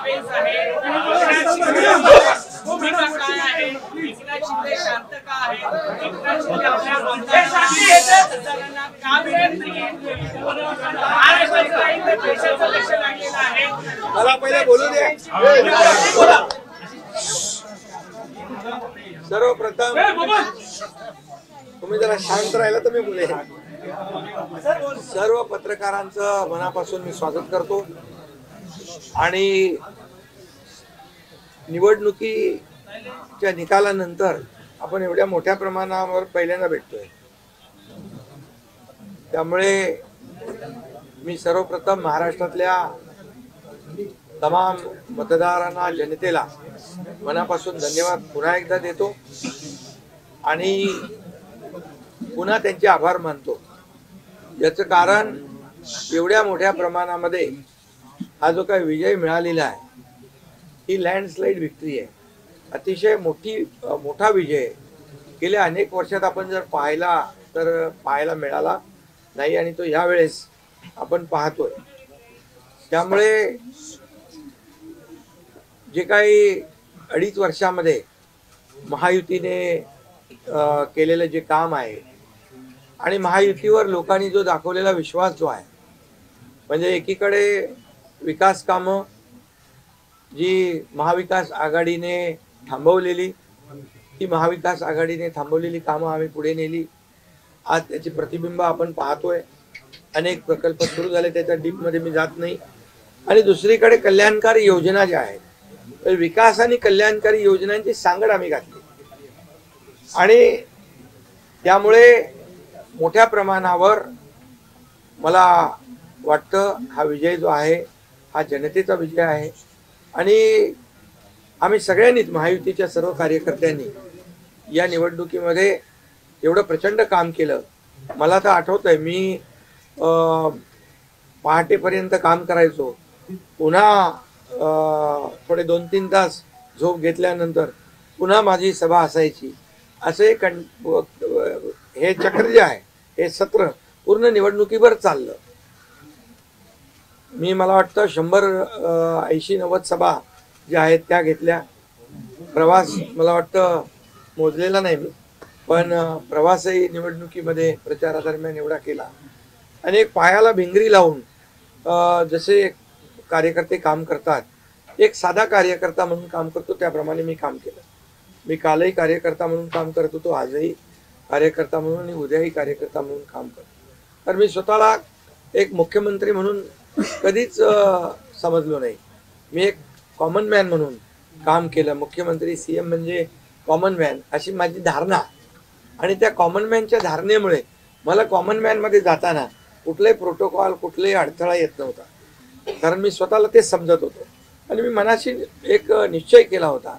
Suspense आहे, भूमिका काय आहे, एकनाथ शिंदे शांत का आहे, एकनाथ शिंदे आपल्या आमदारांना का भेटत नाहीये, महाराष्ट्राचं काही तर देशाचं लक्ष लागलेलं आहे. मला पहिले बोलू दे. सर्वप्रथम तुम्ही जरा शांत राहिला तर मी बोलेन. सर्व पत्रकारांचं मनापासून मी स्वागत करतो आणि निवडणुकीच्या निकालानंतर आपण एवढ्या मोठ्या प्रमाणावर पहिल्यांदा भेटतोय, त्यामुळे मी सर्वप्रथम महाराष्ट्रातल्या तमाम मतदारांना, जनतेला मनापासून धन्यवाद पुन्हा एकदा देतो आणि पुन्हा त्यांचे आभार मानतो. याचं कारण एवढ्या मोठ्या प्रमाणामध्ये हा जो काही विजय मिळालेला आहे ही लँडस्लाइड विक्ट्री आहे. अतिशय मोठा विजय गेल्या अनेक वर्षात आपण जर पाहायला मिळाला नाही आणि तो यावेळेस आपण पाहतोय. त्यामुळे जे काही 2.5 वर्षामध्ये महायुतीने केलेलं जे काम आहे आणि महायुतीवर लोकांनी जो दाखवलेला विश्वास जो आहे, म्हणजे एकीकडे विकास कामं जी महाविकास आघाडीने थांबवलेली, ती महाविकास आघाडीने थांबवलेली कामं आम्ही पुढे नेली. आज त्याचे प्रतिबिंब आपण पाहतोय. अनेक प्रकल्प सुरू झाले, त्याच्या डीपमध्ये मी जात नाही. आणि दुसरीकडे कल्याणकारी योजना ज्या आहेत, विकास आणि कल्याणकारी योजनांची सांगड आम्ही घातली आणि त्यामुळे मोठ्या प्रमाणावर मला वाटतं हा विजय जो आहे हा जनतेचा विजय आहे. आणि आम्ही सगळ्यांनीच, महायुतीच्या सर्व कार्यकर्त्यांनी या निवडणुकीमध्ये एवढं प्रचंड काम केलं. मला तर आठवतंय मी पहाटेपर्यंत काम करायचो, पुन्हा थोडे 2-3 तास झोप घेतल्यानंतर पुन्हा माझी सभा असायची. असे हे चक्र जे आहे, हे सत्र पूर्ण निवडणुकीवर चाललं. मला वाटतं 100-80-90 सभा ज्या आहेत त्या घेतल्या. प्रवास मला वाटतं मोजलेला नाही मी, पण प्रवासही निवडणुकीमध्ये प्रचारादरम्यान एवढा केला. आणि एक पायाला भिंगरी लावून जसे कार्यकर्ते काम करतात, एक साधा कार्यकर्ता म्हणून काम करतो त्याप्रमाणे मी काम केलं. मी कालही कार्यकर्ता म्हणून काम करत होतो, आजही कार्यकर्ता म्हणून आणि उद्याही कार्यकर्ता म्हणून काम करतो. तर मी स्वतःला एक मुख्यमंत्री म्हणून कधीच समजलो नाही. मी एक कॉमन मॅन म्हणून काम केलं. मुख्यमंत्री CM म्हणजे कॉमन मॅन अशी माझी धारणा. आणि त्या कॉमन मॅनच्या धारणेमुळे मला कॉमन मॅनमध्ये जाताना कुठलाही प्रोटोकॉल, कुठलाही अडथळा येत नव्हता, कारण मी स्वतःला ते समजत होतो. आणि मी मनाशी एक निश्चय केला होता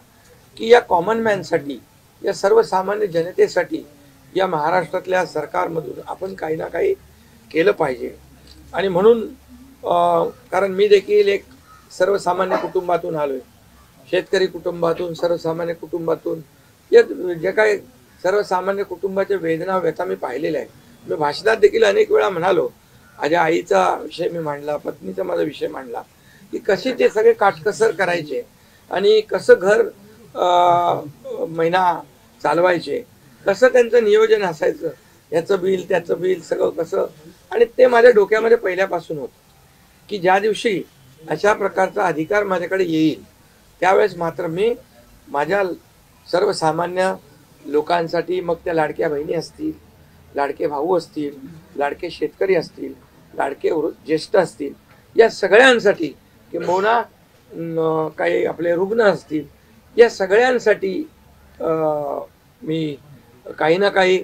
की या कॉमन मॅनसाठी, या सर्वसामान्य जनतेसाठी या महाराष्ट्रातल्या सरकारमधून आपण काही ना काही केलं पाहिजे. आणि म्हणून कारण मी देखील एक सर्वसामान्य कुटुंबातून आलोय, शेतकरी कुटुंबातून, सर्वसामान्य कुटुंबातून. या जे काही सर्वसामान्य कुटुंबाच्या वेदना, व्यथा मी पाहिलेल्या आहेत. मी भाषणात देखील अनेक वेळा म्हणालो, माझ्या आईचा विषय मी मांडला, पत्नीचा माझा विषय मांडला, की कसे ते सगळे काटकसर करायचे आणि कसं घर महिना चालवायचे, कसं त्यांचं नियोजन असायचं, याचं बिल त्याचं बिल सगळं कसं. आणि ते माझ्या डोक्यामध्ये पहिल्यापासून होतं की ज्या दिवशी अशा प्रकारचा अधिकार माझ्याकडे येईल त्यावेळेस मात्र मी माझ्या सर्वसामान्य लोकांसाठी, मग त्या लाडक्या बहिणी असतील, लाडके भाऊ असतील, लाडके शेतकरी असतील, लाडके ज्येष्ठ असतील, या सगळ्यांसाठी, किंबहुना काही आपले रुग्ण असतील, या सगळ्यांसाठी मी काही ना काही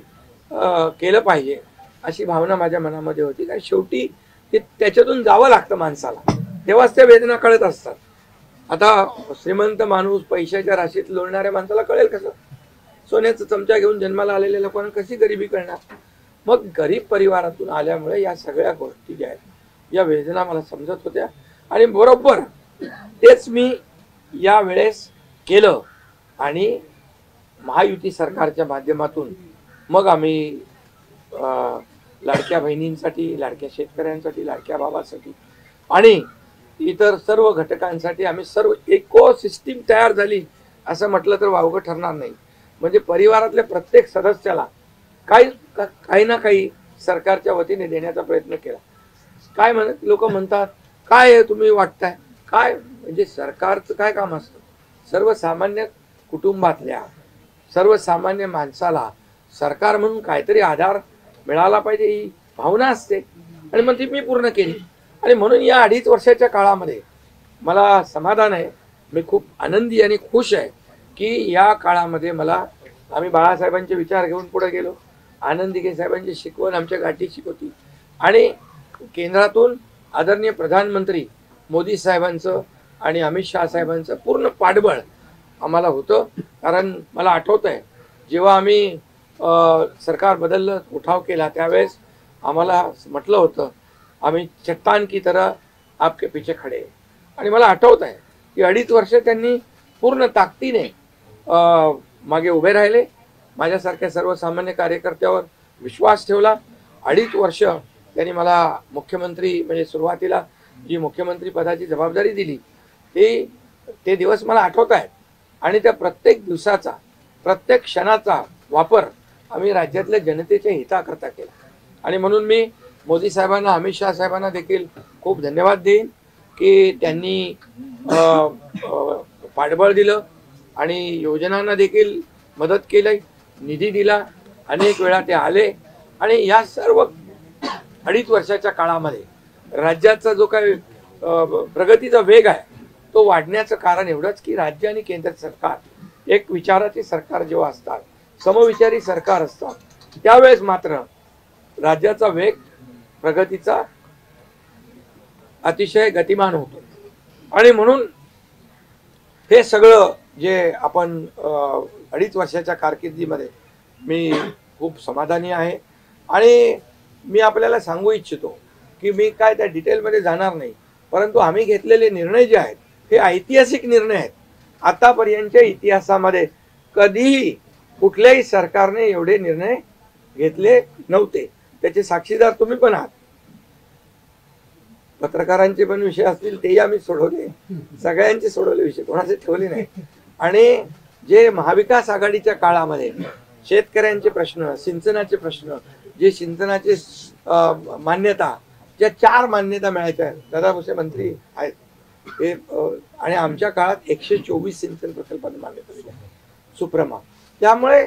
केलं पाहिजे अशी भावना माझ्या मनामध्ये होती. कारण शेवटी त्याच्यातून जावं लागतं माणसाला, तेव्हाच त्या वेदना कळत असतात. आता श्रीमंत माणूस, पैशाच्या राशीत लोळणाऱ्या माणसाला कळेल कसं? सोन्याचा चमचा घेऊन जन्माला आलेल्या लोकांना कशी गरिबी कळणार? मग गरीब परिवारातून आल्यामुळे या सगळ्या गोष्टी ज्या आहेत, या वेदना मला समजत होत्या आणि बरोबर तेच मी या वेळेस केलं. आणि महायुती सरकारच्या माध्यमातून मग आम्ही लाडक्या बहिणींसाठी, लाडक्या शेतकऱ्यांसाठी, लाडक्या बाबासाठी आणि इतर सर्व घटकांसाठी आम्ही सर्व इको सिस्टीम तयार झाली असं म्हटलं तर वावगं ठरणार नाही. म्हणजे परिवारातल्या प्रत्येक सदस्याला काही ना काही सरकारच्या वतीने देण्याचा प्रयत्न केला. काय लोक म्हणतात काय तुम्ही वाटताय काय, म्हणजे सरकारचं काय काम असतं, सर्वसामान्य कुटुंबातल्या सर्वसामान्य माणसाला सरकार म्हणून काहीतरी आधार मिळाला पाहिजे ही भावना असते आणि मग ती मी पूर्ण केली. आणि म्हणून या 2.5 वर्षाच्या काळामध्ये मला समाधान आहे, मी खूप आनंदी आणि खुश आहे की या काळामध्ये आम्ही बाळासाहेबांचे विचार घेऊन पुढे गेलो. आनंद दिघे साहेबांची शिकवण आमच्या गाठी शिकवती आणि केंद्रातून आदरणीय प्रधानमंत्री मोदी साहेबांचं आणि अमित शहा साहेबांचं पूर्ण पाठबळ आम्हाला होतं. कारण मला आठवत आहे जेव्हा आम्ही सरकार बदललं उठाव केला त्यावेळेस आम्हाला म्हटलं होतं आम्ही चट्टान की तरह आपके पीछे खडे. आणि मला आठवत आहे की 2.5 वर्ष त्यांनी पूर्ण ताकदीने मागे उभे राहिले, माझ्यासारख्या सर्वसामान्य कार्यकर्त्यावर विश्वास ठेवला. 2.5 वर्ष त्यांनी मला मुख्यमंत्री म्हणजे सुरुवातीला जी मुख्यमंत्री पदाची जबाबदारी दिली ते दिवस मला आठवत आहेत. आणि त्या प्रत्येक दिवसाचा प्रत्येक क्षणाचा वापर आम्ही राज्यातल्या जनतेच्या हिताकरता केला. आणि म्हणून मी मोदी साहेबांना अमित शहा साहेबांना देखील खूप धन्यवाद देईन की त्यांनी पाठबळ दिलं आणि योजनांना देखील मदत केली, निधी दिला, अनेक वेळा ते आले. आणि या सर्व 2.5 वर्षाच्या काळामध्ये राज्याचा जो काही प्रगतीचा वेग आहे तो वाढण्याचं कारण एवढंच की राज्य आणि केंद्र सरकार एक विचाराचे सरकार जेव्हा असतात, समविचारी सरकार असतात, त्यावेळेस मात्र राज्याचा वेग प्रगतीचा अतिशय गतिमान होतो. आणि म्हणून हे सगळं जे आपण 2.5 वर्षाच्या कारकिर्दीमध्ये मी खूप समाधानी आहे. आणि मी आपल्याला सांगू इच्छितो की मी काय त्या डिटेलमध्ये जाणार नाही, परंतु आम्ही घेतलेले निर्णय जे आहेत हे ऐतिहासिक निर्णय आहेत. आतापर्यंतच्या इतिहासामध्ये कधीही कुठल्याही सरकारने एवढे निर्णय घेतले नव्हते. त्याचे साक्षीदार तुम्ही पण आहात. पत्रकारांचे पण विषय असतील तेही आम्ही सोडवले, सगळ्यांचे सोडवले विषय, कोणाचे ठेवले नाही. आणि जे महाविकास आघाडीच्या काळामध्ये शेतकऱ्यांचे प्रश्न, सिंचनाचे प्रश्न, जे सिंचनाचे मान्यता, ज्या 4 मान्यता मिळायच्या, दादा भुसे मंत्री आहेत हे, आणि आमच्या काळात 124 सिंचन प्रकल्पांना मान्यता दिली सुप्रमा. त्यामुळे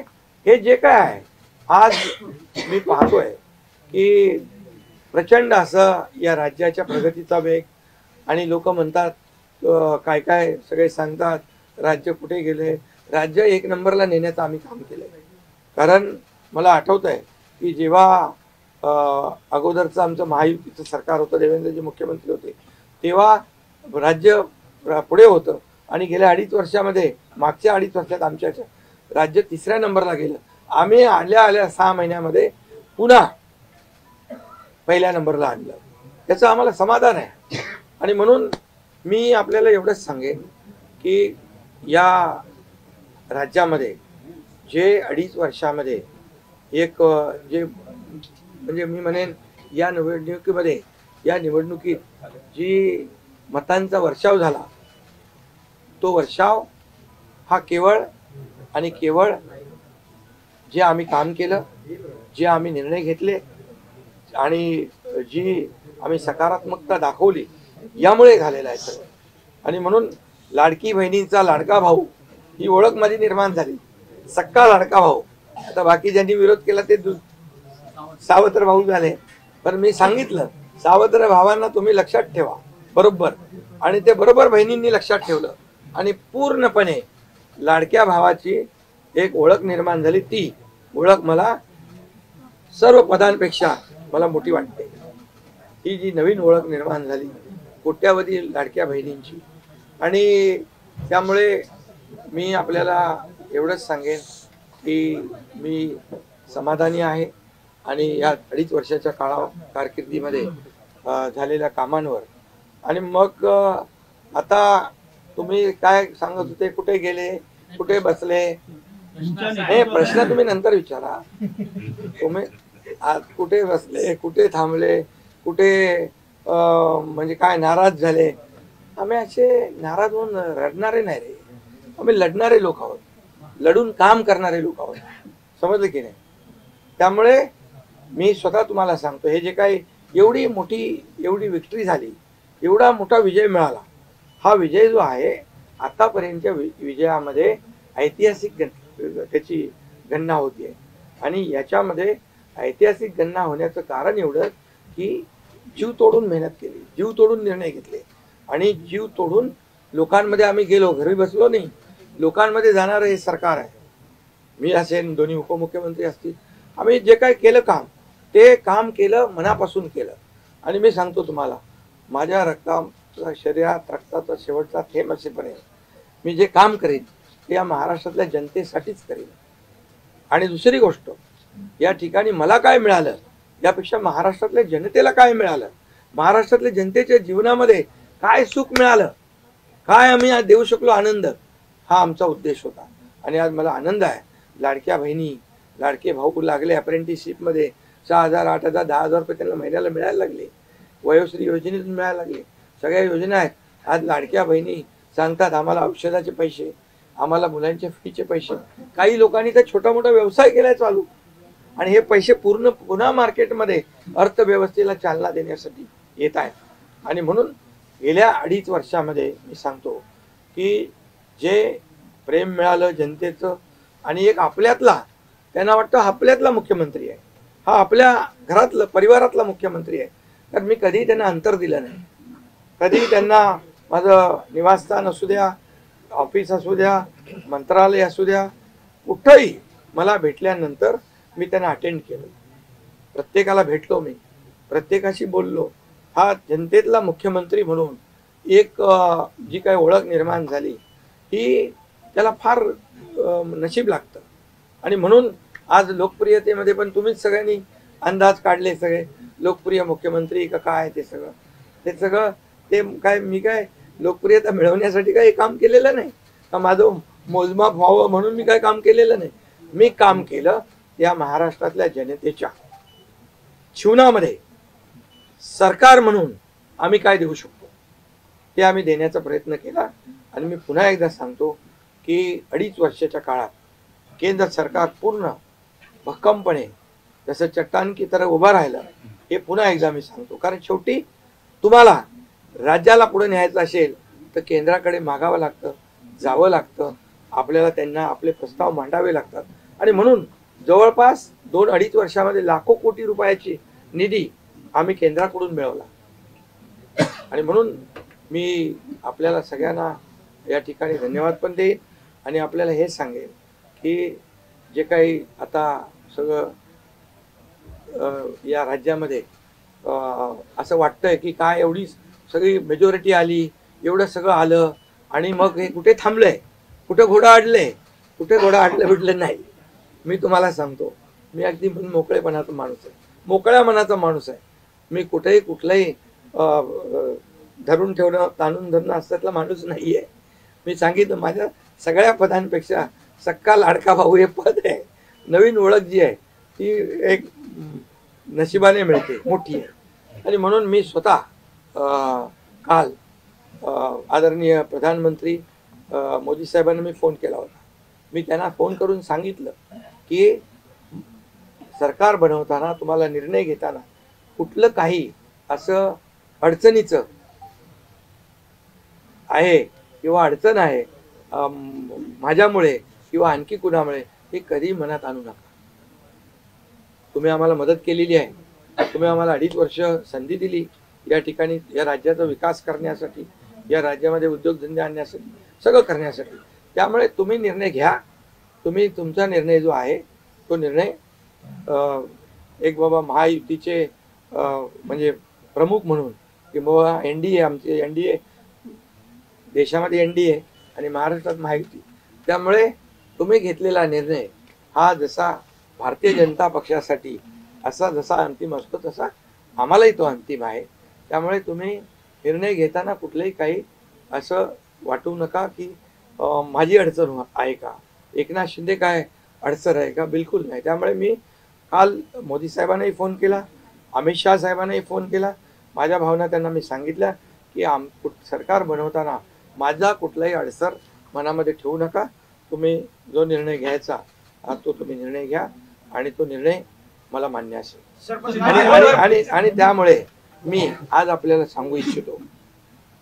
हे जे काय आहे आज मी पाहतोय की प्रचंड असं या राज्याच्या प्रगतीचा वेग. आणि लोक म्हणतात काय काय सगळे सांगतात राज्य कुठे गेले, राज्य 1 नंबरला नेण्याचं आम्ही काम केलं. कारण मला आठवत आहे की जेव्हा अगोदरचं आमचं महायुतीचं सरकार होतं, देवेंद्रजी मुख्यमंत्री होते, तेव्हा राज्य पुढे होतं. आणि गेल्या 2.5 वर्षामध्ये मागच्या 2.5 वर्षात आमच्या राज्य 3ऱ्या नंबरला गेलं. आम्ही आल्या 6 महिन्यामध्ये पुन्हा 1ल्या नंबरला आणलं. त्याचं आम्हाला समाधान आहे. आणि म्हणून मी आपल्याला एवढंच सांगेन की या राज्यामध्ये जे 2.5 वर्षामध्ये एक जे म्हणजे मी म्हणेन या निवडणुकीत जी मतांचा वर्षाव झाला, तो वर्षाव हा केवळ आणि केवळ जे आम्ही काम केलं, जे आम्ही निर्णय घेतले आणि जी आम्ही सकारात्मकता दाखवली यामुळे झालेला आहे सगळं. आणि म्हणून लाडकी बहिणींचा लाडका भाऊ ही ओळख माझी निर्माण झाली, सक्का लाडका भाऊ. आता बाकी ज्यांनी विरोध केला ते सावत्र भाऊ झाले, पण मी सांगितलं सावत्र भावांना तुम्ही लक्षात ठेवा बरोबर. आणि ते बरोबर बहिणींनी लक्षात ठेवलं आणि पूर्णपणे लाडक्या भावाची एक ओळख निर्माण झाली. ती ओळख मला सर्व पदांपेक्षा मला मोठी वाटते. ही जी नवीन ओळख निर्माण झाली कोट्यावधी लाडक्या बहिणींची. आणि त्यामुळे मी आपल्याला एवढंच सांगेन की मी समाधानी आहे आणि या 2.5 वर्षाच्या कारकिर्दीमध्ये झालेल्या कामांवर. आणि मग आता तुम्ही काय सांगत होते, कुठे गेले, कुठे बसले, हे प्रश्न तुम्ही नंतर विचारा. तुम्ही आज कुठे बसले, कुठे थांबले, कुठे म्हणजे काय नाराज झाले, आम्ही असे नाराज होऊन रडणारे नाही रे, आम्ही लढणारे लोक आहोत, लढून काम करणारे लोक आहोत, समजलं की नाही. त्यामुळे मी स्वतः तुम्हाला सांगतो, हे जे काही एवढी विक्ट्री झाली, एवढा मोठा विजय मिळाला, हा विजय जो आहे आतापर्यंतच्या विजयामध्ये ऐतिहासिक त्याची गणना होती. आणि याच्यामध्ये ऐतिहासिक गणना होण्याचं कारण एवढं की जीव तोडून मेहनत केली, जीव तोडून निर्णय घेतले आणि जीव तोडून लोकांमध्ये आम्ही गेलो, घरी बसलो नाही, लोकांमध्ये जाणारं हे सरकार आहे. मी असेल, दोन्ही उपमुख्यमंत्री असतील, आम्ही जे काय केलं काम, ते काम केलं, मनापासून केलं. आणि मी सांगतो तुम्हाला, माझ्या शरीरात रक्ताचा शेवटचा थेंब असेपर्यंत मी जे काम करेन ते या महाराष्ट्रातल्या जनतेसाठीच करेन. आणि दुसरी गोष्ट, या ठिकाणी मला काय मिळालं यापेक्षा महाराष्ट्रातल्या जनतेला काय मिळालं, महाराष्ट्रातल्या जनतेच्या जीवनामध्ये काय सुख मिळालं, काय आम्ही आज देऊ शकलो आनंद, हा आमचा उद्देश होता. आणि आज मला आनंद आहे, लाडक्या बहिणी लाडके भाऊ लागले अप्रेंटिसशिपमध्ये, 6,000 8,000 10,000 रुपये त्यांना महिन्याला मिळायला लागले, वयोश्री योजनेतून मिळायला लागले, सगळ्या योजना आहेत. आज लाडक्या बहिणी सांगतात आम्हाला औषधाचे पैसे, आम्हाला मुलांच्या फीचे पैसे. काही लोकांनी तर छोटा मोठा व्यवसाय केलाय चालू, आणि हे पैसे पुन्हा मार्केटमध्ये अर्थव्यवस्थेला चालना देण्यासाठी येत आहेत. आणि म्हणून गेल्या 2.5 वर्षामध्ये मी सांगतो की जे प्रेम मिळालं जनतेचं, आणि एक आपल्यातला, त्यांना वाटतं आपल्यातला मुख्यमंत्री आहे, हा आपल्या घरातला परिवारातला मुख्यमंत्री आहे. तर मी कधीही त्यांना अंतर दिलं नाही, कधीही त्यांना माझं निवासस्थान असू द्या, ऑफिस असू द्या, मंत्रालय असू द्या, कुठंही मला भेटल्यानंतर मी त्यांना अटेंड केलं, प्रत्येकाला भेटलो, मी प्रत्येकाशी बोललो. हा जनतेतला मुख्यमंत्री म्हणून एक जी काही ओळख निर्माण झाली ही त्याला फार नशीब लागतं. आणि म्हणून आज लोकप्रियतेमध्ये पण तुम्हीच सगळ्यांनी अंदाज काढले, सगळे लोकप्रिय मुख्यमंत्री का काय, ते सगळं ते काय, मी काय लोकप्रियता मिळवण्यासाठी काही काम केलेलं नाही का, माझं मोजमाप व्हावं म्हणून मी काय काम केलेलं नाही. मी काम केलं या महाराष्ट्रातल्या जनतेच्या जीवनामध्ये सरकार म्हणून आम्ही काय देऊ शकतो ते आम्ही देण्याचा प्रयत्न केला. आणि मी पुन्हा एकदा सांगतो की 2.5 वर्षाच्या काळात केंद्र सरकार पूर्ण भक्कमपणे जसं चट्टान की तरह उभं राहिलं, हे पुन्हा एकदा मी सांगतो. कारण शेवटी तुम्हाला राज्याला पुढे न्यायचं असेल तर केंद्राकडे मागावं लागतं, जावं लागतं, आपल्याला त्यांना आपले प्रस्ताव मांडावे लागतात. आणि म्हणून जवळपास 2-2.5 वर्षामध्ये लाखो कोटी रुपयाची निधी आम्ही केंद्राकडून मिळवला. आणि म्हणून मी आपल्याला सगळ्यांना या ठिकाणी धन्यवाद पण देईन आणि आपल्याला हे सांगेन की जे काही आता सगळं या राज्यामध्ये असं वाटतंय की काय एवढी सगळी मेजॉरिटी आली, एवढं सगळं आलं आणि मग हे कुठे थांबलंय, कुठे घोडं अडलंय, कुठे घोडं अडलं बिडलं नाही. मी तुम्हाला सांगतो, मी अगदी मोकळेपणाचा माणूस आहे, मोकळ्या मनाचा माणूस आहे. मी कुठेही कुठलंही धरून ठेवणं, ताणून धरणं असल्यातला माणूस नाही आहे. मी सांगितलं, माझ्या सगळ्या पदांपेक्षा सक्का लाडका भाऊ हे पद आहे. नवीन ओळख जी आहे ती एक नशिबाने मिळते, मोठी आहे. आणि म्हणून मी स्वतः काल आदरणीय प्रधानमंत्री मोदी साहेबांना मी फोन केला होता. मी त्यांना फोन करून सांगितलं की सरकार बनवताना, तुम्हाला निर्णय घेताना कुठलं काही असं अडचणीचं आहे किंवा अडचण आहे माझ्यामुळे किंवा आणखी कुणामुळे, हे कधी मनात आणू नका. तुम्ही आम्हाला मदत केलेली आहे, तुम्ही आम्हाला 2.5 वर्ष संधी दिली या ठिकाणी या राज्याचा विकास करण्यासाठी, या राज्यामध्ये उद्योगधंदे आणण्यासाठी, सगळं करण्यासाठी. त्यामुळे तुम्ही निर्णय घ्या. तुम्ही तुमचा निर्णय जो आहे तो निर्णय एक बाबा महायुतीचे म्हणजे प्रमुख म्हणून की बाबा NDA, आमचे NDA, देशामध्ये NDA आणि महाराष्ट्रात महायुती. त्यामुळे तुम्ही घेतलेला निर्णय हा जसा भारतीय जनता पक्षासाठी असा जसा अंतिम असतो तसा आम्हालाही तो अंतिम आहे. त्यामुळे तुम्ही निर्णय घेताना कुठलंही काही असं वाटू नका की माझी अडचण आहे का, एकनाथ शिंदे काय अडचण आहे का, बिलकुल नाही. त्यामुळे मी काल मोदी साहेबांनाही फोन केला, अमित शाह साहेबांनाही फोन केला, माझ्या भावना त्यांना मी सांगितल्या की सरकार बनवताना माझा कुठलाही अडसर मनामध्ये ठेवू नका. तुम्ही जो निर्णय घ्यायचा तो तुम्ही निर्णय घ्या आणि तो निर्णय मला मान्य असेल. आणि त्यामुळे मी आज आपल्याला सांगू इच्छितो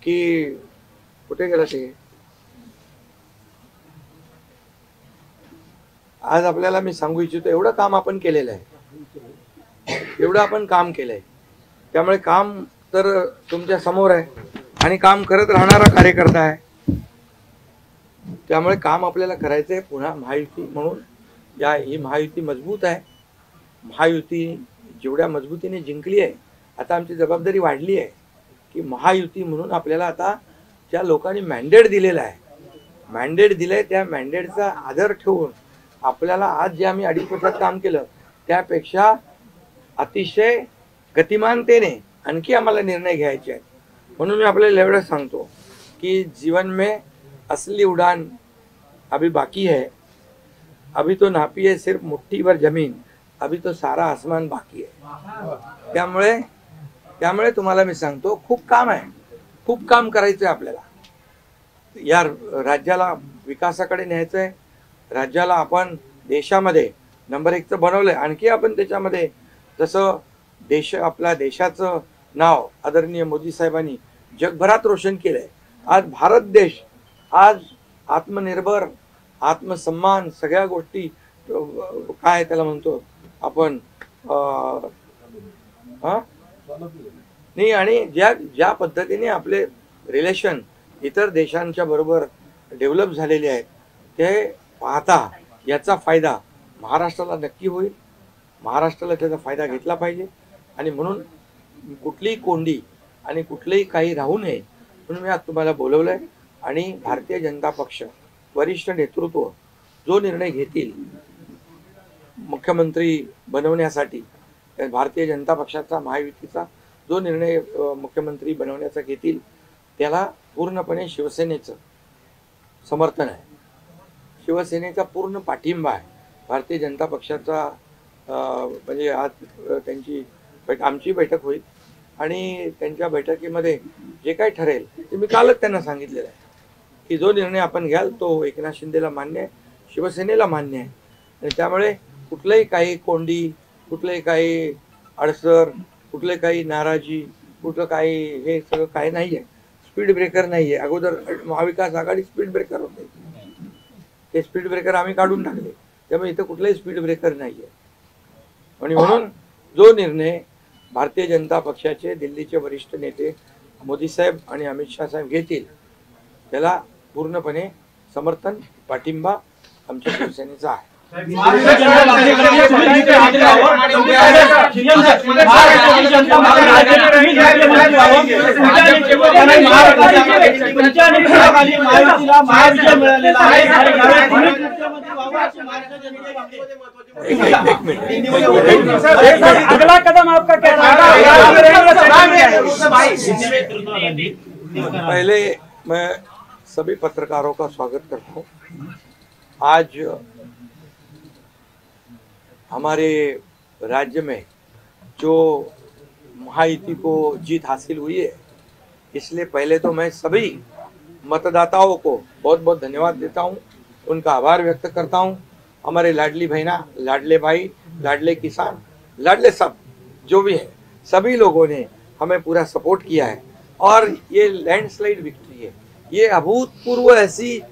की कुठे गेला ते आज आपल्याला मी सांगू इच्छितो एवढं काम आपण केलेलं आहे, एवढं आपण काम केलंय. त्यामुळे काम तर तुमच्या समोर आहे आणि काम करत राहणारा कार्यकर्ता आहे. त्यामुळे काम आपल्याला करायचंय. पुन्हा महायुती म्हणून ही महायुती मजबूत आहे. महायुती जेवढ्या मजबूतीने जिंकली आहे, आता आमची जबाबदारी वाढली आहे की महायुती म्हणून आपल्याला आता ज्या लोकांनी मॅन्डेट दिलेला आहे, मॅन्डेट दिलंय त्या मॅन्डेटचा आदर ठेवून आपल्याला आज जे आम्ही 2.5 वर्षात काम केलं त्यापेक्षा अतिशय गतिमानतेने आणखी आम्हाला निर्णय घ्यायचे आहेत. म्हणून मी आपल्याला एवढं सांगतो कि जीवन में असली उड़ान अभी बाकी है. अभी तो नापी है सिर्फ मुट्ठी भर जमीन, अभी तो सारा आसमान बाकी है. त्यामुळे तुम्हाला मी सांगतो खूप काम आहे, खूप काम करायचं आहे आपल्याला. या राज्याला विकासाकडे न्यायचं आहे. राज्याला आपण देशामध्ये नंबर 1 बनवलंय. आणखी आपण त्याच्यामध्ये जसं आपल्या देशाचं नाव आदरणीय मोदी साहेबांनी जगभरात रोशन केलंय. आज भारत देश आज आत्मनिर्भर, आत्मसन्मान सगळ्या गोष्टी काय त्याला म्हणतो आपण नाही. आणि ज्या पद्धतीने आपले रिलेशन इतर देशांच्या बरोबर डेव्हलप झालेले आहेत ते पाहता याचा फायदा महाराष्ट्राला नक्की होईल. महाराष्ट्राला त्याचा फायदा घेतला पाहिजे आणि म्हणून कुठलीही कोंडी आणि कुठलेही काही राहू नये म्हणून मी आज तुम्हाला बोलवलंय. आणि भारतीय जनता पक्ष वरिष्ठ नेतृत्व जो निर्णय घेतील मुख्यमंत्री बनवण्यासाठी, भारतीय जनता पक्षाचा महायुतीचा जो निर्णय मुख्यमंत्री बनवण्याचा घेतील त्याला पूर्णपणे शिवसेनेचं समर्थन आहे, शिवसेनेचा पूर्ण पाठिंबा आहे. भारतीय जनता पक्षाचा म्हणजे आज आमची बैठक होईल आणि त्यांच्या बैठकीमध्ये जे काही ठरेल ते मी कालच त्यांना सांगितलेलं आहे की जो निर्णय आपण घ्याल तो एकनाथ शिंदेला मान्य आहे, शिवसेनेला मान्य आहे. आणि त्यामुळे कुठलंही काही कोंडी, कुठलंही काही अडसर, कुठले काही नाराजी, कुठलं काही हे सगळं काही नाही आहे. स्पीड ब्रेकर नाही आहे. अगोदर महाविकास आघाडी स्पीड ब्रेकर होते, ते स्पीड ब्रेकर आम्ही काढून टाकले. त्यामुळे इथं कुठलाही स्पीड ब्रेकर नाही आहे. आणि म्हणून जो निर्णय भारतीय जनता पक्षाचे दिल्लीचे वरिष्ठ नेते मोदी साहेब आणि अमित शाह साहेब घेतील त्याला पूर्णपणे समर्थन, पाठिंबा आमच्या शिवसेनेचा आहे. अगला कदम आपका क्या पहले मैं सभी पत्रकारों का स्वागत करता हूँ. आज हमारे राज्य में जो महायुति को जीत हासिल हुई है, इसलिए पहले तो मैं सभी मतदाताओं को बहुत बहुत धन्यवाद देता हूँ, उनका आभार व्यक्त करता हूँ. हमारे लाडली बहना, लाडले भाई, लाडले किसान, लाडले सब जो भी है, सभी लोगों ने हमें पूरा सपोर्ट किया है और ये लैंडस्लाइड विक्ट्री है. ये अभूतपूर्व ऐसी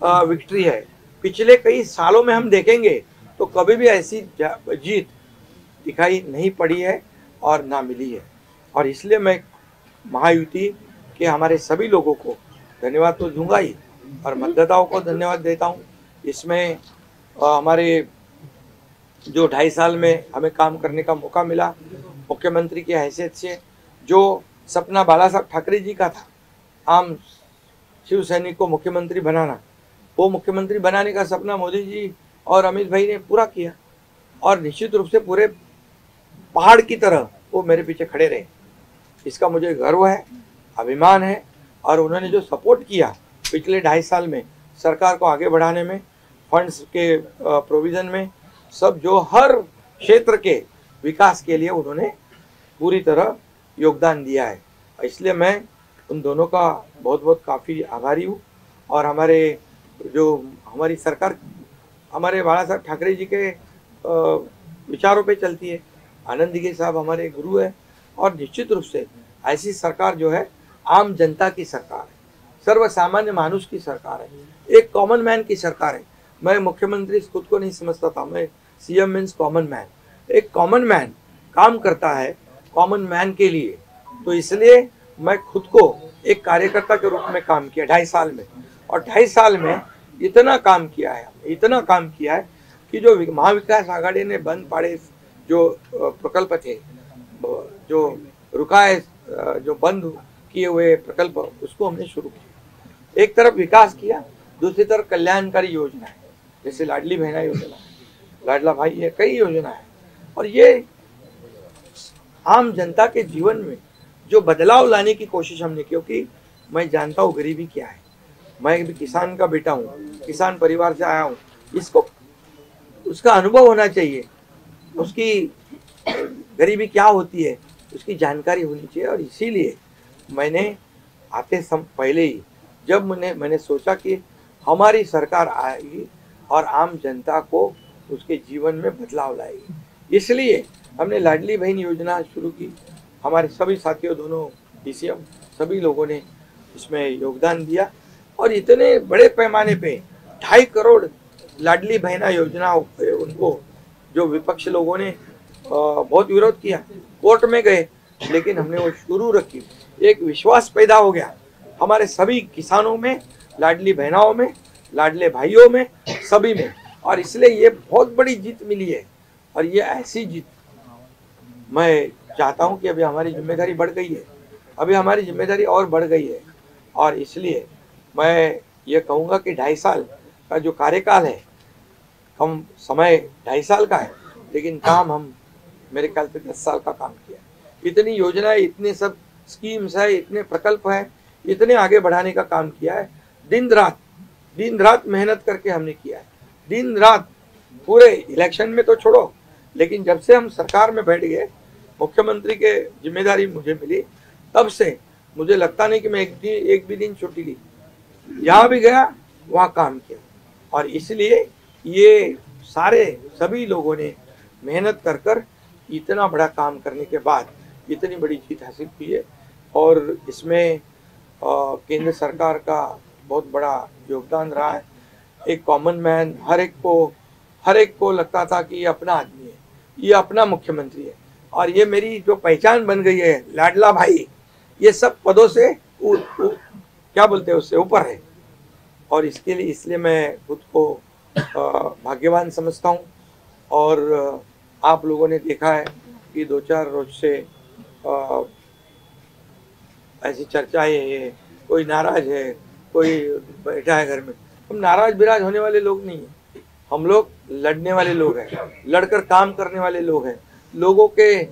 विक्ट्री है. पिछले कई सालों में हम देखेंगे तो कभी भी ऐसी जीत दिखाई नहीं पड़ी है और ना मिली है. और इसलिए मैं महायुति के हमारे सभी लोगों को धन्यवाद तो दूंगा ही और मतदाताओं को धन्यवाद देता हूँ. इसमें हमारे जो 2.5 साल में हमें काम करने का मौका मिला, मुख्यमंत्री की हैसियत से जो सपना बाला साहब ठाकरे जी का था, आम शिव सैनिक को मुख्यमंत्री बनाना, वो मुख्यमंत्री बनाने का सपना मोदी जी और अमित भाई ने पूरा किया. और निश्चित रूप से पूरे पहाड़ की तरह वो मेरे पीछे खड़े रहे. इसका मुझे गर्व है, अभिमान है. और उन्होंने जो सपोर्ट किया पिछले 2.5 साल में सरकार को आगे बढ़ाने में, फंड्स के प्रोविज़न में, सब जो हर क्षेत्र के विकास के लिए उन्होंने पूरी तरह योगदान दिया है. इसलिए मैं उन दोनों का बहुत बहुत काफ़ी आभारी हूँ। और हमारी सरकार हमारे बाला साहब ठाकरे जी के विचारों पे चलती है। आनंद दिघे साहब हमारे गुरु है और निश्चित रूप से ऐसी सरकार जो है आम जनता की सरकार है, सर्व सामान्य मानुष की सरकार है, एक कॉमन मैन की सरकार है। मैं मुख्यमंत्री खुद को नहीं समझता था, मैं सीएम मीन्स कॉमन मैन। एक कॉमन मैन काम करता है कॉमन मैन के लिए, तो इसलिए मैं खुद को एक कार्यकर्ता के रूप में काम किया 2.5 साल में। और 2.5 साल में इतना काम किया है कि जो महाविकास आघाड़ी ने बंद पाड़े जो प्रकल्प थे, जो रुकाए, जो बंद किए हुए प्रकल्प, उसको हमने शुरू किया। एक तरफ विकास किया, दूसरी तरफ कल्याणकारी योजना है, जैसे लाडली बहना योजना है, लाडला भाई है, कई योजना है। और ये आम जनता के जीवन में जो बदलाव लाने की कोशिश हमने की, क्योंकि मैं जानता हूँ गरीबी क्या है। मैं भी किसान का बेटा हूँ, किसान परिवार से आया हूँ। इसको उसका अनुभव होना चाहिए, उसकी गरीबी क्या होती है उसकी जानकारी होनी चाहिए। और इसीलिए मैंने पहले ही जब मैंने सोचा कि हमारी सरकार आएगी और आम जनता को उसके जीवन में बदलाव लाएगी, इसलिए हमने लाडली बहन योजना शुरू की। हमारे सभी साथियों, दोनों डीसीएम, सभी लोगों ने इसमें योगदान दिया और इतने बड़े पैमाने पे 2.5 करोड़ लाडली बहना योजना उनको, जो विपक्ष लोगों ने बहुत विरोध किया, कोर्ट में गए, लेकिन हमने वो शुरू रखी। एक विश्वास पैदा हो गया हमारे सभी किसानों में, लाडली बहनाओं में, लाडले भाइयों में, सभी में। और इसलिए ये बहुत बड़ी जीत मिली है। और ये ऐसी जीत मैं चाहता हूँ कि अभी हमारी जिम्मेदारी बढ़ गई है, अभी हमारी जिम्मेदारी और बढ़ गई है। और इसलिए मैं ये कहूँगा कि 2.5 साल का जो कार्यकाल है, हम समय 2.5 साल का है, लेकिन काम हम मेरे ख्याल से 10 साल का काम किया। इतनी योजनाएं, इतने सब स्कीम्स है, इतने प्रकल्प है, इतने आगे बढ़ाने का काम किया है। दिन रात मेहनत करके हमने किया है, दिन रात। पूरे इलेक्शन में तो छोड़ो, लेकिन जब से हम सरकार में बैठ गए, मुख्यमंत्री के जिम्मेदारी मुझे मिली, तब से मुझे लगता नहीं कि मैं एक भी दिन छुट्टी ली। जहाँ भी गया वहाँ काम किया। और इसलिए ये सभी लोगों ने मेहनत कर इतना बड़ा काम करने के बाद इतनी बड़ी जीत हासिल की है। और इसमें केंद्र सरकार का बहुत बड़ा योगदान रहा है। एक कॉमन मैन, हर एक को लगता था कि ये अपना आदमी है, ये अपना मुख्यमंत्री है। और ये मेरी जो पहचान बन गई है, लाडला भाई, ये सब पदों से क्या बोलते हैं, उससे ऊपर है। और इसलिए मैं खुद को भाग्यवान समझता हूँ। और आप लोगों ने देखा है कि 2-4 रोज से ऐसी चर्चाएं है, कोई नाराज है, कोई बैठा है घर में। हम नाराज बिराज होने वाले लोग नहीं हैं, हम लोग लड़ने वाले लोग हैं, लड़कर काम करने वाले लोग हैं, लोगों के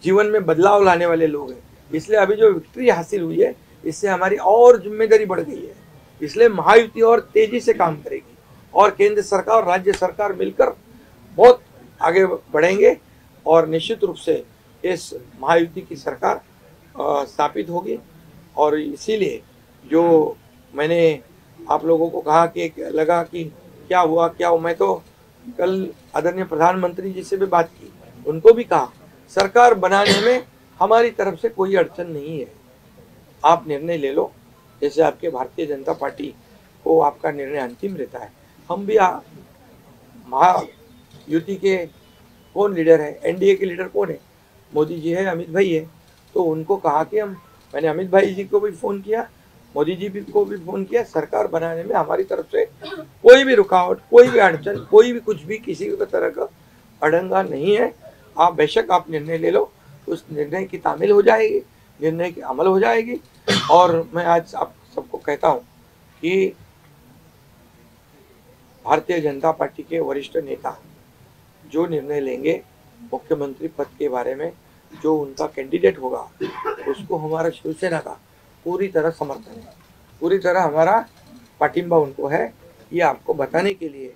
जीवन में बदलाव लाने वाले लोग हैं। इसलिए अभी जो विक्ट्री हासिल हुई है, इससे हमारी और जिम्मेदारी बढ़ गई है। इसलिए महायुति और तेजी से काम करेगी और केंद्र सरकार और राज्य सरकार मिलकर बहुत आगे बढ़ेंगे और निश्चित रूप से इस महायुति की सरकार स्थापित होगी। और इसीलिए जो मैंने आप लोगों को कहा कि लगा कि क्या हुआ, मैं तो कल आदरणीय प्रधानमंत्री जी से भी बात की, उनको भी कहा सरकार बनाने में हमारी तरफ से कोई अड़चन नहीं है, आप निर्णय ले लो। जैसे आपके भारतीय जनता पार्टी को आपका निर्णय अंतिम रहता है, हम भी महायुति के कौन लीडर है, एनडीए के लीडर कौन है, मोदी जी है, अमित भाई है। तो उनको कहा कि मैंने अमित भाई जी को भी फ़ोन किया, मोदी जी को भी फ़ोन किया, सरकार बनाने में हमारी तरफ से कोई भी रुकावट, कोई भी अड़चन, कोई भी कुछ भी किसी भी तरह का अड़ंगा नहीं है। आप बेशक आप निर्णय ले लो, उस निर्णय की तामील हो जाएगी, निर्णय की अमल हो जाएगी। और मैं आज आप सबको कहता हूँ कि भारतीय जनता पार्टी के वरिष्ठ नेता जो निर्णय लेंगे मुख्यमंत्री पद के बारे में, जो उनका कैंडिडेट होगा, उसको हमारा शिवसेना का पूरी तरह समर्थन है, पूरी तरह हमारा पाटिंबा उनको है। ये आपको बताने के लिए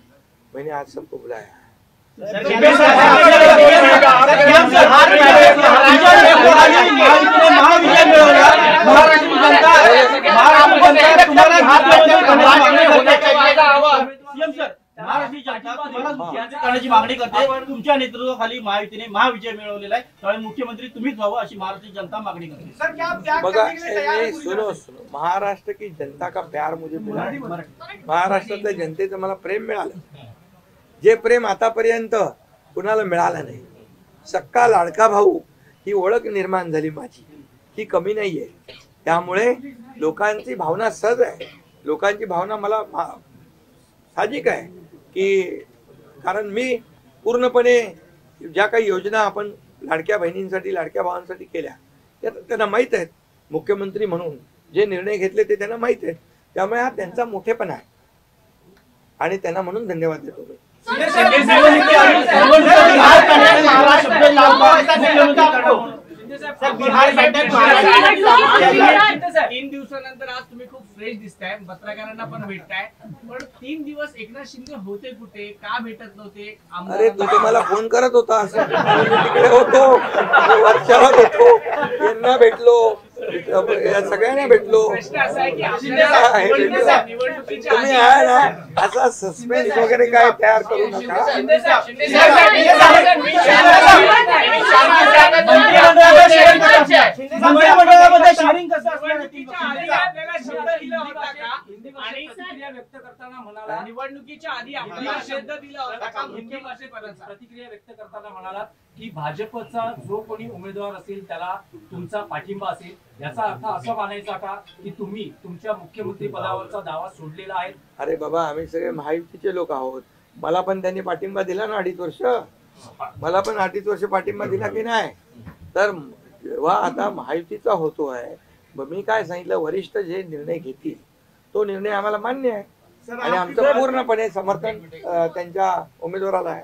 मैंने आज सबको बुलाया है। महाराष्ट्र की जनता महाराष्ट्राची जनता तुम्हाला मुख्यमंत्री करण्याची मागणी करते. तुमच्या नेतृत्वाखाली महायुतीने महाविजय मिळवलेला आहे. त्यामुळे मुख्यमंत्री तुम्हीच व्हावं अशी महाराष्ट्राची जनता मागणी करते. बघा सुनो महाराष्ट्र की जनता का प्यार मुझे मिला. महाराष्ट्रातल्या जनतेचं मला प्रेम मिळालं, जे प्रेम आतापर्यंत कुणाला मिळालं नाही. सक्का लाडका भाऊ ही ओळख निर्माण झाली माझी, ही कमी नाहीये. त्यामुळे लोकांची भावना सहज आहे, लोकांची भावना मला साहजिक आहे की कारण मी पूर्णपणे ज्या काही योजना आपण लाडक्या बहिणींसाठी लाडक्या भावांसाठी केल्या त्या त्यांना माहीत आहेत. मुख्यमंत्री म्हणून जे निर्णय घेतले ते त्यांना माहीत आहेत. त्यामुळे हा त्यांचा मोठेपणा आहे आणि त्यांना म्हणून धन्यवाद देतो मी. बिहार 3 दिवसानंतर आज तुम्ही खूप फ्रेश दिसताय, पत्रकारांना पण भेटताय. पण 3 दिवस एकनाथ शिंदे होते कुठे, का भेटत नव्हते? अरे तू तर मला फोन करत होता, तिकडे होतो, वर्षावर होतो, यांना भेटलो, सगळ्यांना भेटलो. तुम्ही आहे ना असा सस्पेन्स वगैरे काय तयार करू नका. निवडणुकीच्या आधी आपल्याला शब्द दिला होता का प्रतिक्रिया व्यक्त करताना म्हणाला की भाजपचा जो कोणी उमेदवार असेल त्याला तुमचा पाठिंबा असेल, याचा अर्थ असं मानायचा का की तुम्ही तुमच्या मुख्यमंत्री पदावरचा दावा सोडलेला आहे? अरे बाबा आम्ही सगळे महायुतीचे लोक आहोत. मला पण त्यांनी पाठिंबा दिला ना 2.5 वर्ष. मला पण 2.5 वर्ष पाठिंबा दिला की नाही. तर जेव्हा आता महायुतीचा होतो आहे, मी काय सांगितलं, वरिष्ठ जे निर्णय घेतील तो निर्णय आम्हाला मान्य आहे आणि आमचं पूर्णपणे समर्थन त्यांच्या उमेदवाराला आहे.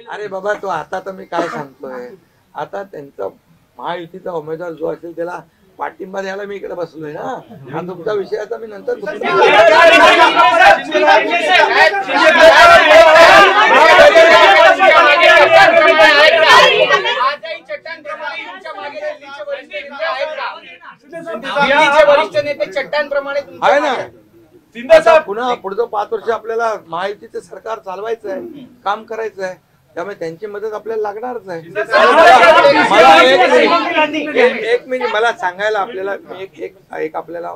अरे बाबा तो आता तर मी काय सांगतोय, आता त्यांचा महायुतीचा उमेदवार जो असेल त्याला पाठिंबा द्यायला मी इकडे बसलोय ना. हा तुमचा विषय आता मी नंतर आहे ना. पुन्हा पुढचं 5 वर्ष आपल्याला महायुतीचं सरकार चालवायचं आहे, काम करायचं आहे. त्यामुळे त्यांची मदत आपल्याला लागणारच आहे. एक मिनिट मला सांगायला आपल्याला एक आपल्याला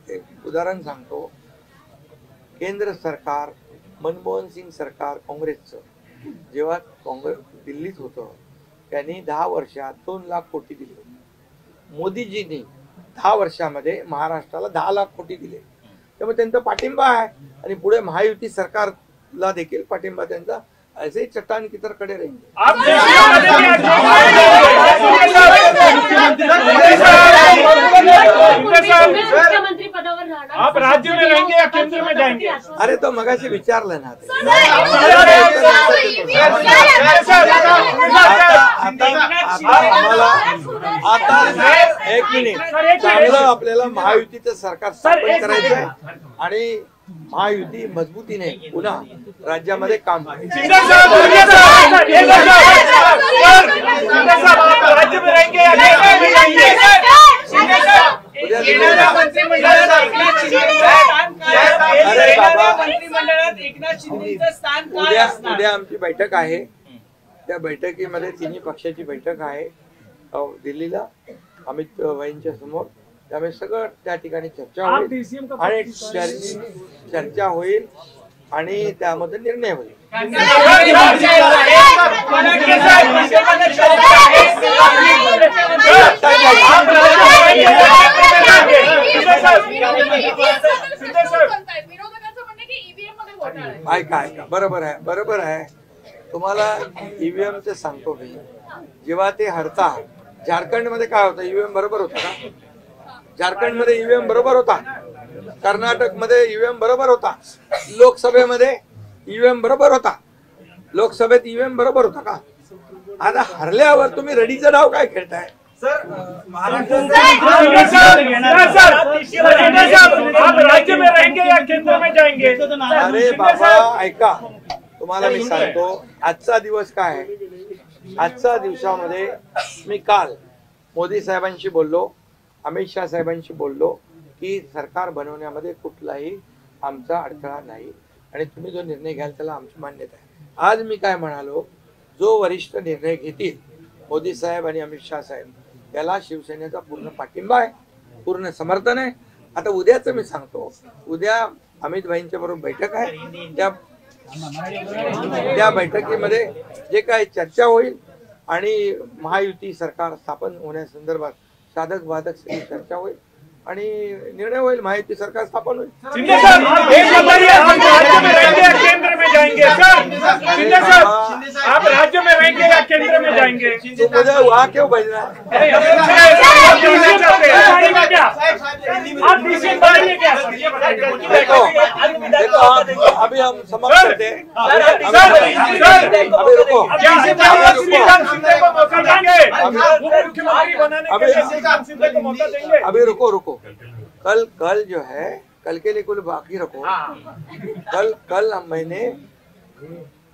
एक उदाहरण सांगतो. केंद्र सरकार, मनमोहन सिंग सरकार काँग्रेसचं जेव्हा काँग्रेस दिल्लीत होतं त्यांनी 10 वर्षात 2 लाख कोटी दिले. मोदीजींनी 10 वर्षामध्ये महाराष्ट्राला 10 लाख कोटी दिले. त्यामुळे त्यांचा पाठिंबा आहे आणि पुढे महायुती सरकारला देखील पाठिंबा त्यांचा ऐसे ही चट्टान की तरह खड़े रहेंगे. मुख्यमंत्री पदावर रहना आप राज्य में रहेंगे या केंद्र में जाएंगे? अरे तो मगाशी विचारलं ना. आता 1 मिनिट चांगलं आपल्याला महायुतीचं सरकार स्थापन करायचं आहे आणि महायुती मजबूतीने पुन्हा राज्यामध्ये काम करायचं. उद्या आमची बैठक आहे. त्या बैठकीमध्ये तिन्ही पक्षाची बैठक आहे दिल्लीला अमित भाईंच्या समोर. त्यामुळे सगळं त्या ठिकाणी चर्चा होईल आणि चर्चा होईल आणि त्यामध्ये निर्णय होईल. ऐका बरोबर आहे. तुम्हाला ईव्हीएमचं सांगतो मी. जेव्हा ते हरता झारखंडमध्ये काय होतं, ईव्हीएम बरोबर होता का? झारखंडमध्ये ईव्हीएम बरोबर होता, कर्नाटकमध्ये ईव्हीएम बरोबर होता, लोकसभेमध्ये ईव्हीएम बरोबर होता, लोकसभेत ईव्हीएम बरोबर होता का? आता हरल्यावर तुम्ही रडीचा डाव काय खेळताय? आप राज्य में रहेंगे या केंद्र में जाएंगे? अरे बाबा ऐका, तुम्हाला मी सांगतो आजचा दिवस काय आहे. आजच्या दिवसामध्ये मी काल मोदी साहेबांशी बोललो, अमित शाह साहेबांशी बोललो की सरकार बनवण्यामध्ये कुठलाही आमचा अडथळा नाही आणि तुम्ही जो निर्णय घ्याल त्याला आमची मान्यता आहे. आज मी काय म्हणालो, जो वरिष्ठ निर्णय घेतील मोदी साहेब आणि अमित शाह साहेब याला शिवसेनेचा पूर्ण पाठिंबा आहे, पूर्ण समर्थन आहे. आता उद्याचं मी सांगतो, उद्या अमित भाईंच्या बरोबर बैठक आहे. त्या बैठकीमध्ये जे काही चर्चा होईल आणि महायुती सरकार स्थापन होण्यासंदर्भात साधक बाधक सगळी चर्चा होईल आणि निर्णय होईल. महायुती सरकार स्थापन होईल. शिंदे साहब, एक बताइए, आप राज्य में रहेंगे या केंद्र में जाएंगे? सर शिंदे साहब, आप राज्य में रहेंगे या केंद्र में जाएंगे? तो मुझे वहाँ क्यों भेजना है? आप डिसीजन बनाइए क्या? देखो अभी हम समाप्त करते हैं. अभी रुको. शिंदे को मौका देंगे, मुख्यमंत्री बनाने के लिए शिंदे को मौका देंगे. अभी रुको. कल जो है, कल के लिए कुछ बाकी रखो. कल मैंने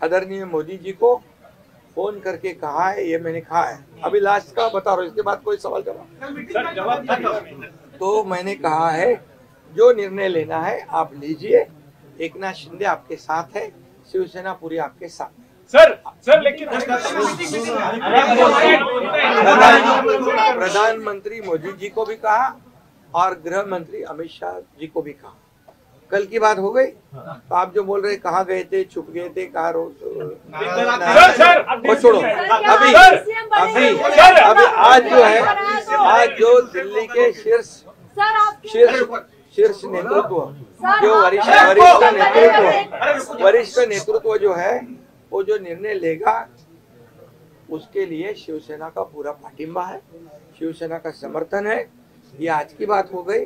आदरणीय मोदी जी को फोन करके कहा है, ये मैंने कहा है. अभी लास्ट का बता रहा हूँ, इसके बाद कोई सवाल जवाब. तो मैंने कहा है जो निर्णय लेना है आप लीजिए. एकनाथ शिंदे आपके साथ है, शिवसेना पूरी आपके साथ है. सर लेकिन प्रधानमंत्री मोदी जी को भी कहा और गृह मंत्री अमित शाह जी को भी कहा. कल की बात हो गई. तो आप जो बोल रहे कहाँ गए थे, छुप गए थे, कहाँ वो छोड़ो. अभी आज जो है, आज जो दिल्ली के शीर्ष नेतृत्व, जो वरिष्ठ नेतृत्व जो है, वो जो निर्णय लेगा उसके लिए शिवसेना का पूरा पाठिंबा है, शिवसेना का समर्थन है. ये आज की बात हो गई.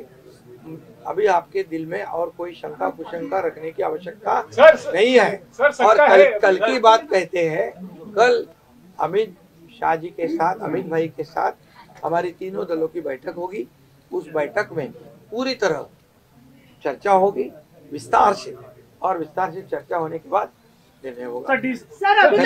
अभी आपके दिल में और कोई शंका कुशंका रखने की आवश्यकता नहीं है. और कल की बात कहते हैं. कल अमित शाह जी के साथ, अमित भाई के साथ हमारी तीनों दलों की बैठक होगी. उस बैठक में पूरी तरह चर्चा होगी विस्तार से, और विस्तार से चर्चा होने के बाद निर्णय होगा. सर अभी